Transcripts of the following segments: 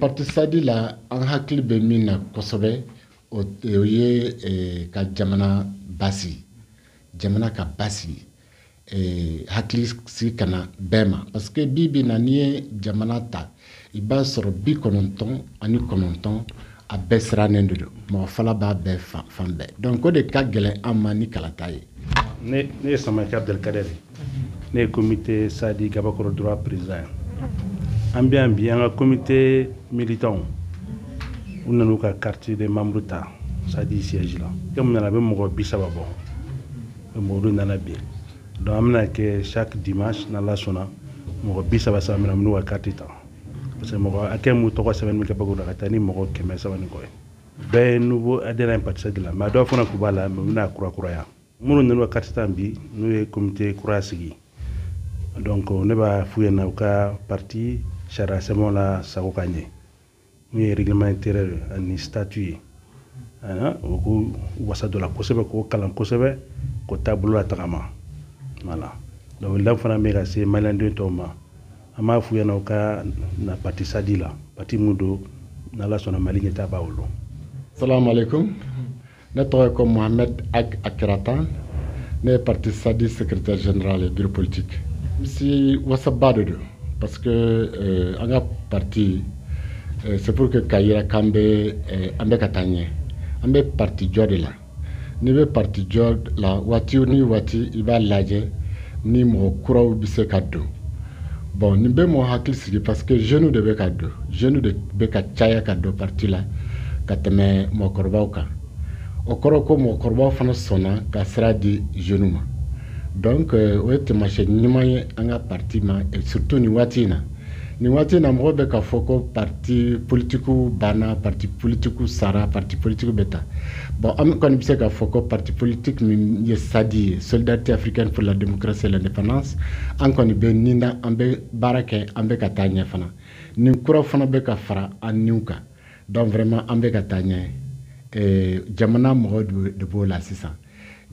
Parti Sadi la an hakili bɛ min na kosɛbɛ o ye ka jamana basigi jamana ka basigi hakili sigi kana bɛɛ ma parce que bi bi na n'i ye jamana ta i b'a sɔrɔ 99 a bɛɛ sirannen de don mɔgɔ fala b'a bɛɛ fan bɛɛ donc o de ka gɛlɛn an ma ni kalata ye. Ne ye Samake Abdelkader ne ye comité Sadi Gabakoro droit président an bɛ yan bi an ka comité militant u nan'u ka carte de membre ta Sadi siège la comme nana bɛ mɔgɔ 30 bɔ mɔgɔ nana bi donc an bɛna kɛ chaque dimanche n'Ala sɔnna mɔgɔ 30 mina minnu ka carte ta parce que mɔgɔ hakɛ mun tɔgɔ sɛbɛnni bɛ kɛ Gabakoro la ka taa ni mɔgɔ 130 ni kɔ ye bɛɛ ye nouveau adhérent Parti Sadi la mais dɔw fana tun b'a la mais u bɛna kurakuraya minnu nan'u ka carte ta bi n'u ye comité kura sigi donc ne b'a f'u ɲɛna u ka parti sariya sɛbɛnw la sago ka ɲɛ min ye règlement intérieur ani statut ye o k'u wasa don a la kosɛbɛ k'o kalan kosɛbɛ k'o taabolo la tagama voilà donc la fana bɛ ka se maliyɛndenw tɔw ma an b'a f'u ɲɛna u ka na parti Sadi la parti mun don n'Ala sɔnna Mali ɲɛtaga b'a bolo. Salam alaikum. Ne tɔgɔ ye ko Mohamed Ag Akiratan ne ye parti Sadi secrétaire général et bureau politique. Si wasaba de don parce que an ka parti c'est pour que ka yira k'an bɛ ka taa ɲɛ an bɛ parti jɔ de la n'i bɛ parti jɔ la waati ni waati i b'a lajɛ ni mɔgɔ kuraw bɛ se ka don bon nin bɛ mɔgɔ hakili sigi parce que jeunes de bɛ ka don jeunes de bɛ ka caya ka don parti la ka tɛmɛ mɔgɔkɔrɔbaw kan o kɔrɔ ko mɔgɔkɔrɔbaw fana sɔnna ka sira di jeunes ma donc o ye taamasiyɛn ɲuman ye an ka parti ma et surtout nin waati in na mɔgɔ bɛ ka fɔ ko parti politiques banna parti politiques sara parti politiques bɛ ta bon an kɔni bɛ se ka fɔ ko parti politique min ye Sadi ye solidarité africaine pour la démocratie et l'indépendance an kɔni bɛ nin na an bɛ baara kɛ an bɛ ka taa ɲɛ fana nin kura fana bɛ ka fara an niw kan donc vraiment an bɛ ka taa ɲɛ jamana mɔgɔw de b'o la sisan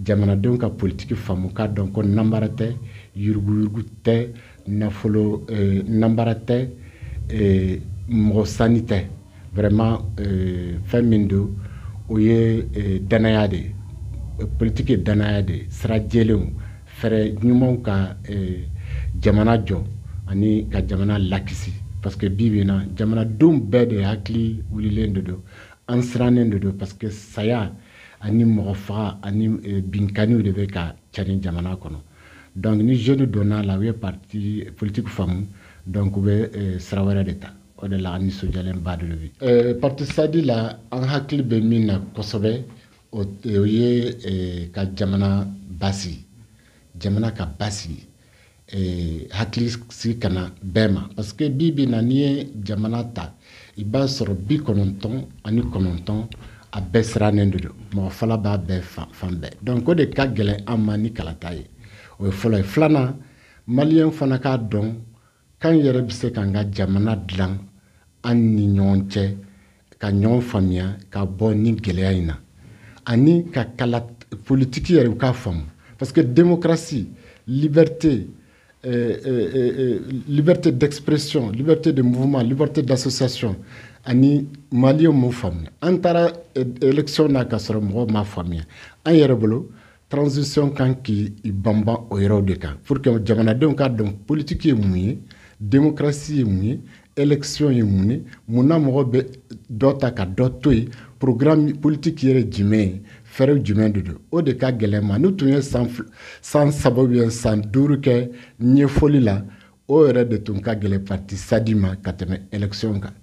jamanadenw ka politiki faamu k'a dɔn ko nanbara tɛ yuruguyurugu tɛ nafolo nanbara tɛ mɔgɔ sani tɛ vraiment fɛn min don o ye danaya de ye politiki ye danaya de ye sira jɛlenw fɛɛrɛ ɲumanw ka jamana jɔ ani ka jamana lakisi parce que bi bi na jamanadenw bɛɛ de hakili wulilen de don an sirannen de don parce que saya ani mɔgɔ faga ani binkaniw de bɛ ka carin jamana kɔnɔ donc ni jeunes donna la u ye parti politique faamu donc u bɛ sira wɛrɛ de ta o de la an nisɔndiyalenba de bi parti Sadi la an hakili bɛ min na kosɛbɛ o ye ka jamana basigi jamana ka basigi hakili sigi kana bɛɛ ma parce que bi bi na n'i ye jamana ta i b'a sɔrɔ 99 a bɛɛ sirannen de don mɔgɔ fala b'a bɛɛ fan bɛɛ donc o de ka gɛlɛn an ma ni kalata ye o ye fɔlɔ ye filanan maliyɛn fana k'a dɔn k'an yɛrɛ bɛ se k'an ka jamana dilan an ni ɲɔgɔn cɛ ka ɲɔgɔn faamuya ka bɔ ni gɛlɛya in na ani ka kala politiki yɛrɛ u k'a faamu parce que démocratie liberté liberté d'expression liberté de mouvement liberté d'association ani maliyɛnw m'o faamuya an taara élection na ka sɔrɔ mɔgɔw m'a faamuya an yɛrɛ bolo transition kan k'i banban o yɔrɔw de kan pour que jamanadenw k'a dɔn politique ye mun ye démocratie ye mun ye élection ye mun ye munna mɔgɔ bɛ dɔ ta ka dɔ to yen programme politique yɛrɛ jumɛn ye fɛɛrɛ jumɛn de don o de ka gɛlɛn ma n'u tun ye san 3 san 5 kɛ ɲɛfɔli la o yɛrɛ de tun ka gɛlɛn parti Sadi ma ka tɛmɛ élection kan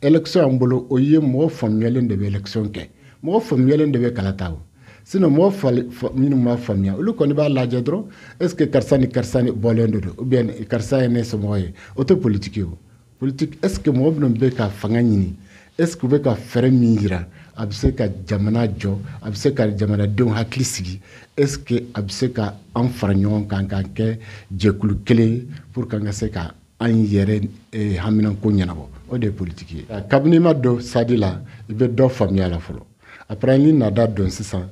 élection an bolo o ye mɔgɔ faamuyalen de bɛ élection kɛ mɔgɔ faamuyalen de bɛ kalata o sinon mɔgɔ minnu m'a faamuya olu kɔni b'a lajɛ dɔrɔn est ce que karisa ni bɔlen de don ou bien karisa ye ne somɔgɔ ye o tɛ politique ye o politique est ce que mɔgɔ minnu bɛ ka fanga ɲini est ce que u bɛ ka fɛɛrɛ min yira a bɛ se ka jamana jɔ a bɛ se ka jamanadenw hakili sigi est ce que a bɛ se ka an fara ɲɔgɔn kan k'an kɛ jɛkulu kelen ye pour que an ka se ka an yɛrɛ haminanko ɲɛnabɔ o de ye politiki ye kabini ma don Sadi la i bɛ dɔ faamuya la fɔlɔ après ni nada dɔn sisan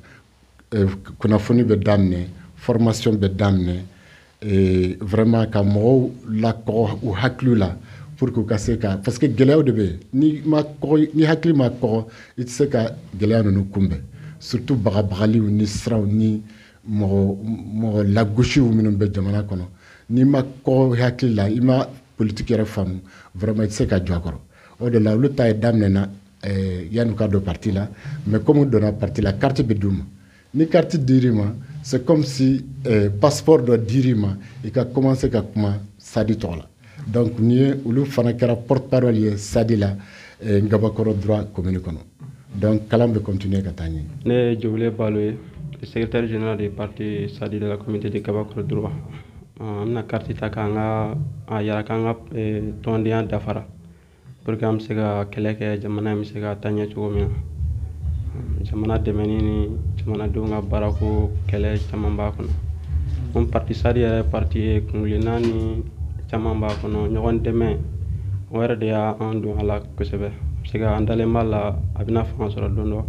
kunnafoni bɛ daminɛ formation bɛ daminɛ vraiment ka mɔgɔw lakɔgɔ u hakiliw la pour que ka se ka parce que gɛlɛyaw de bɛ ni hakili ma kɔgɔ i tɛ se ka gɛlɛya ninnu kunbɛn surtout bagabagaliw ni siraw ni mɔgɔ lagosiw minnu bɛ jamana kɔnɔ n'i ma kɔgɔ hakili la i ma politique yɛrɛ faamu vraiment i tɛ se ka jɔ a kɔrɔ o de la olu ta ye daminɛna yan'u ka don parti la mais comme u donna parti la carte bɛ d'u ma ni carte dir'i ma c'est comme si passeport dɔ dir'i ma i ka commencer ka kuma Sadi tɔgɔ la donc ni ye olu fana kɛra porte-parole ye Sadi la Ngabakɔrɔ droit commune kɔnɔ donc kalan bɛ continuer ka taa ɲɛ. Ne ye Jobile Balo ye secrétaire général du parti Sadi de la communauté de Ngabakɔrɔ droit. An bɛna carte ta k'an ka a yira k'an ka tɔndenya dafara pour que an bɛ se ka kɛlɛ kɛ jamana in bɛ se ka taa ɲɛ cogo min na. Jamana dɛmɛni ni jamanadenw ka baarako kɛlɛ caman b'a kɔnɔ. Mun parti Sadi yɛrɛ parti ye kungilenna ni caman b'a kɔnɔ ɲɔgɔn dɛmɛ o yɛrɛ de y'an don a la kosɛbɛ parce que an dalen b'a la a bɛna fanga sɔrɔ don dɔ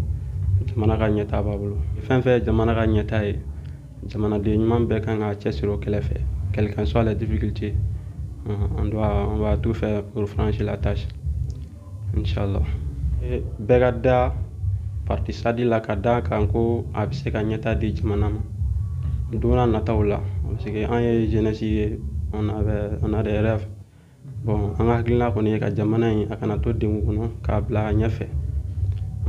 jamana ka ɲɛtaa b'a bolo fɛn fɛn ye jamana ka ɲɛtaa ye jamanaden ɲuman bɛɛ kan ka cɛsiri o kɛlɛ fɛ quelle qu'en soit la difficulté on va tout faire pour franchir la tâche inchallah bɛɛ ka da parti Sadi la ka da kan ko a bɛ se ka ɲɛtaa di jamana ma don n'a nataw la parce que an ye jeunesse ye on a des rêves bon an ka hakilina kɔni ye ka jamana in a kana to dengun kɔnɔ k'a bila ɲɛfɛ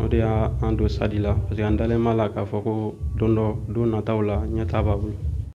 o de y'an don Sadi la parce que an dalen b'a la k'a fɔ ko don nataw la ɲɛtaa b'a bolo.